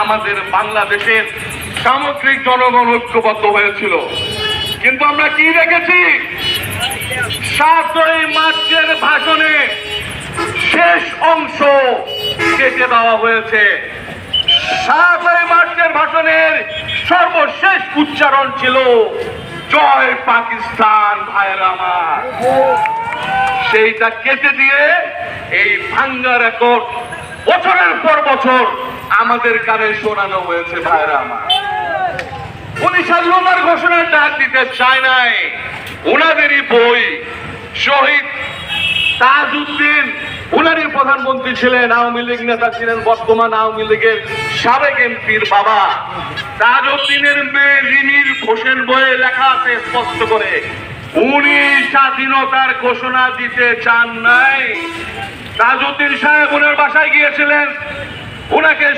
আমাদের বাংলাদেশের সামগ্রিক জনগণ ঐক্যবদ্ধ হয়েছিল। কিন্তু আমরা কি দেখেছি, 7ই মার্চের ভাষণে শেষ অংশ কেটে দেওয়া হয়েছে। 7ই মার্চের ভাষণের সর্বশেষ উচ্চারণ ছিল জয় পাকিস্তান ভাইয়েরা আমার। সেইটা কেটে দিয়ে এই ভাঙ্গা রেকর্ড বছরের পর বছর আমাদের কানে শোনানো হয়েছে ভাইয়েরা আমার। উনি স্বাধীনতার ঘোষণার ডাক দিতে চায় নাই। উনাদেরই বই শহীদ তাজউদ্দিন, উনারই প্রধানমন্ত্রী ছিলেন, আওয়ামী লীগ নেতা ছিলেন, বর্তমান আওয়ামী লীগের সাবেক এমপির বাবা তাজউদ্দিনের মেয়ে রিমির ঘোষের বইয়ে লেখা আছে স্পষ্ট করে, উনি স্বাধীনতার ঘোষণা দিতে চান নাই। তাজউদ্দিন সাহেব ওনার বাসায় গিয়েছিলেন, ওনাকে